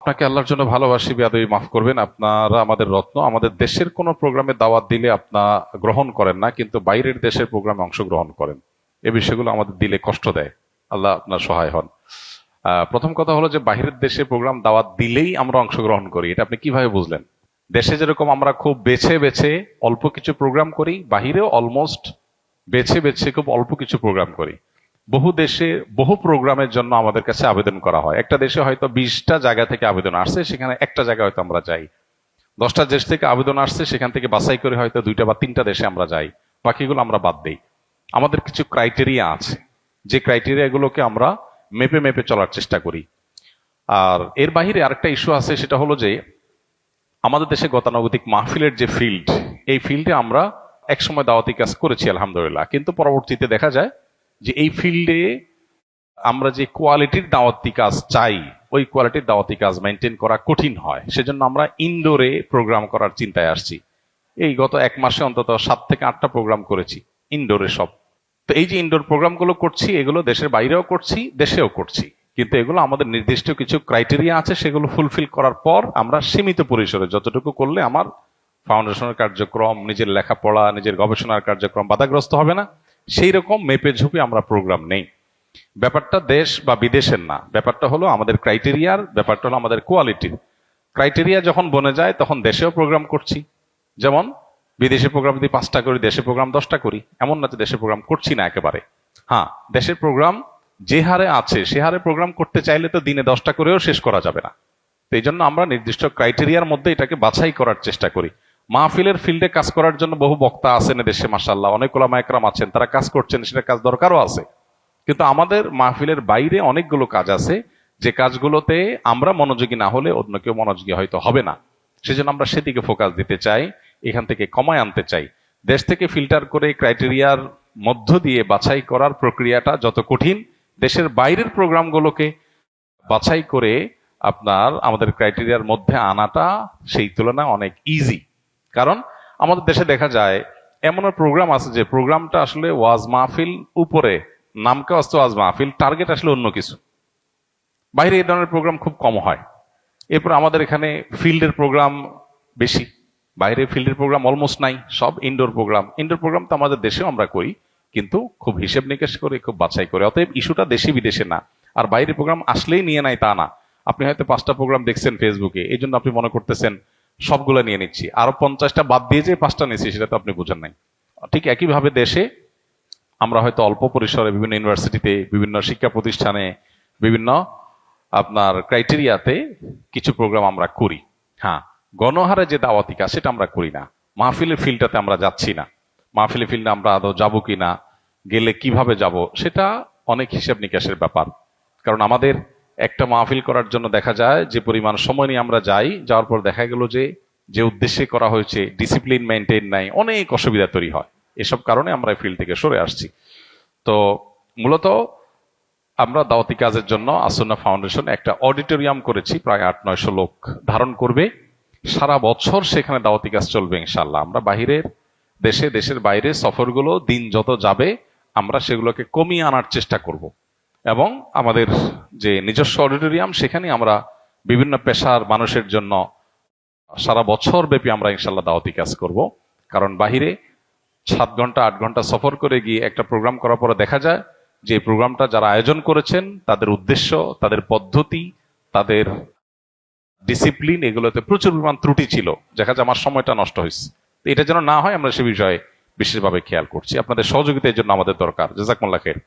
আপনাকে আল্লাহর জন্য ভালোবাসি, বেয়াদবি মাফ করবেন। আপনারা আমাদের রত্ন। আমাদের দেশের কোনো প্রোগ্রামে দাওয়াত দিলে আপনারা গ্রহণ করেন না, কিন্তু বাইরের দেশের প্রোগ্রামে অংশগ্রহণ করেন। এই বিষয়গুলো আমাদের দিলে কষ্ট দেয়। আল্লাহ আপনার সহায় হন। প্রথম কথা হলো যে বাইরের দেশে প্রোগ্রাম দাওয়াত দিলেই আমরা অংশগ্রহণ করি, এটা আপনি কিভাবে বুঝলেন? দেশে যেরকম আমরা খুব বেছে বেছে অল্প কিছু প্রোগ্রাম করি, বাহিরেও অলমোস্ট বেছে বেছে খুব অল্প কিছু প্রোগ্রাম করি। বহু দেশে বহু প্রোগ্রামের জন্য আমাদের কাছে আবেদন করা হয়। একটা দেশে হয়তো 20টা জায়গা থেকে আবেদন আসছে, সেখানে একটা জায়গায় হয়তো আমরা যাই। 10টা দেশ থেকে আবেদন আসছে, সেখান থেকে বাছাই করে হয়তো 2টা বা 3টা দেশে আমরা যাই, বাকিগুলো আমরা বাদ দিই। আমাদের কিছু ক্রাইটেরিয়া আছে, যে ক্রাইটেরিয়াগুলোকে আমরা মেপে মেপে চলার চেষ্টা করি। আর এর বাইরে আরেকটা ইস্যু আছে, সেটা হলো যে আমাদের দেশে গতানুগতিক মাহফিলের যে ফিল্ড, এই ফিল্ডে আমরা একসময় দাওয়াতি কাজ করেছি আলহামদুলিল্লাহ, কিন্তু পরবর্তীতে দেখা যায় যে এই ফিল্ডে আমরা যে কোয়ালিটির দাওয়াতি কাজ চাই, ওই কোয়ালিটির দাওয়াতি কাজ মেনটেন করা কঠিন হয়। সেজন্য আমরা ইনডোরে প্রোগ্রাম করার চিন্তায় আসছি। এই গত 1 মাসে অন্তত 7 থেকে 8টা প্রোগ্রাম করেছি, ইনডোরে সব। তো এই যে ইনডোর প্রোগ্রামগুলো করছি, এগুলো দেশের বাইরেও করছি, দেশেও করছি, কিন্তু এগুলো আমাদের নির্দিষ্ট কিছু ক্রাইটেরিয়া আছে, সেগুলো ফুলফিল করার পর আমরা সীমিত পরিসরে যতটুকু করলে আমার ফাউন্ডেশনের কার্যক্রম, নিজের লেখাপড়া, নিজের গবেষণার কার্যক্রম বাধাগ্রস্ত হবে না, সেই রকম মেপে ঝুপে আমরা প্রোগ্রাম নেই। ব্যাপারটা দেশ বা বিদেশের না, ব্যাপারটা হলো আমাদের ক্রাইটেরিয়ার, ব্যাপারটা হলো আমাদের কোয়ালিটির। ক্রাইটেরিয়া যখন বনে যায় তখন দেশেও প্রোগ্রাম করছি। যেমন বিদেশে প্রোগ্রাম যদি 5টা করি, দেশে প্রোগ্রাম 10টা করি, এমন না যে দেশে প্রোগ্রাম করছি না একেবারে। হ্যাঁ, দেশের প্রোগ্রাম যে হারে আছে সে হারে প্রোগ্রাম করতে চাইলে তো দিনে 10টা করেও শেষ করা যাবে না। তো এই জন্য আমরা নির্দিষ্ট ক্রাইটেরিয়ার মধ্যে এটাকে বাছাই করার চেষ্টা করি। মাহফিলের ফিল্ডে কাজ করার জন্য বহু বক্তা আছেন দেশে, মাশাআল্লাহ, অনেক ওলামা একরাম আছেন, তারা কাজ করছেন, সেটা কাজ দরকারও আছে। কিন্তু আমাদের মাহফিলের বাইরে অনেকগুলো কাজ আছে, যে কাজগুলোতে আমরা মনোযোগী না হলে অন্য কেউ মনোযোগী হয়তো হবে না। সেজন্য আমরা সেদিকে ফোকাস দিতে চাই, এখান থেকে কমায় আনতে চাই। দেশ থেকে ফিল্টার করে ক্রাইটেরিয়ার মধ্য দিয়ে বাছাই করার প্রক্রিয়াটা যত কঠিন, দেশের বাইরের প্রোগ্রামগুলোকে বাছাই করে আপনার আমাদের ক্রাইটেরিয়ার মধ্যে আনাটা সেই তুলনায় অনেক ইজি। কারণ আমাদের দেশে দেখা যায় এমন প্রোগ্রাম আছে যে প্রোগ্রামটা আসলে ওয়াজ মাহফিল উপরে, নামকে আসতে ওয়াজ মাহফিল, টার্গেট আসলে অন্য কিছু। বাইরে এই ধরনের প্রোগ্রাম খুব কম হয়। এরপর আমাদের এখানে ফিল্ডের প্রোগ্রাম বেশি, বাইরে ফিল্ডের প্রোগ্রাম অলমোস্ট নাই, সব ইনডোর প্রোগ্রাম। ইনডোর প্রোগ্রাম তো আমাদের দেশেও আমরা করি, কিন্তু খুব হিসেব নিকেশ করে, খুব বাছাই করে। অতএব ইস্যুটা দেশি বিদেশে না। আর বাইরে প্রোগ্রাম আসলেই নিয়ে নাই তা না। আপনি হয়তো 5টা প্রোগ্রাম দেখছেন ফেসবুকে, এই জন্য আপনি মনে করতেছেন সবগুলো নিয়ে নিচ্ছি, আরো 50টা বাদ দিয়ে যে 5টা নিচ্ছি, সেটা তো আপনি বুঝেন নাই। ঠিক একইভাবে দেশে আমরা হয়তো অল্প পরিসরে বিভিন্ন ইউনিভার্সিটিতে, বিভিন্ন শিক্ষা প্রতিষ্ঠানে, বিভিন্ন আপনার ক্রাইটেরিয়াতে কিছু প্রোগ্রাম আমরা করি। হ্যাঁ, গণহারে যে দাওয়াতি কাজ সেটা আমরা করি না। মাহফিলের ফিল্ডটাতে আমরা যাচ্ছি না। মাহফিলের ফিল্ডে আমরা আদৌ যাবো কিনা, গেলে কিভাবে যাব, সেটা অনেক হিসাব নিকাশের ব্যাপার। কারণ আমাদের একটা মাহফিল করার জন্য দেখা যায় যে পরিমাণ সময় নিয়ে আমরা যাই, যাওয়ার পর দেখা গেল যে যে উদ্দেশ্যে করা হয়েছে ডিসিপ্লিন মেনটেন নাই, অনেক অসুবিধা তৈরি হয়। এসব কারণে আমরা ফিল্ড থেকে সরে আসছি। তো মূলত আমরা দাওয়াতি কাজের জন্য আসুন্নাহ ফাউন্ডেশন একটা অডিটোরিয়াম করেছি, প্রায় 800-900 লোক ধারণ করবে। সারা বছর সেখানে দাওয়াতি কাজ চলবে ইনশাআল্লাহ। আমরা বাহিরের দেশে, দেশের বাইরে সফরগুলো দিন যত যাবে আমরা সেগুলোকে কমিয়ে আনার চেষ্টা করব। এবং আমাদের যে নিজস্ব অডিটোরিয়াম, সেখানে আমরা বিভিন্ন পেশার মানুষের জন্য সারা বছর ব্যাপী আমরা ইনশাআল্লাহ দাওয়াতি কাজ করব। কারণ বাহিরে 7 ঘন্টা 8 ঘন্টা সফর করে গিয়ে একটা প্রোগ্রাম করার পরে দেখা যায় যে প্রোগ্রামটা যারা আয়োজন করেছেন তাদের উদ্দেশ্য, তাদের পদ্ধতি, তাদের ডিসিপ্লিন, এগুলোতে প্রচুর পরিমাণ ত্রুটি ছিল, দেখা যায় আমার সময়টা নষ্ট হয়েছে। তো এটা যেন না হয় আমরা সে বিষয়ে বিশেষভাবে খেয়াল করছি। আপনাদের সহযোগিতা এর জন্য আমাদের দরকার। জাযাকুমুল্লাহ খাইর।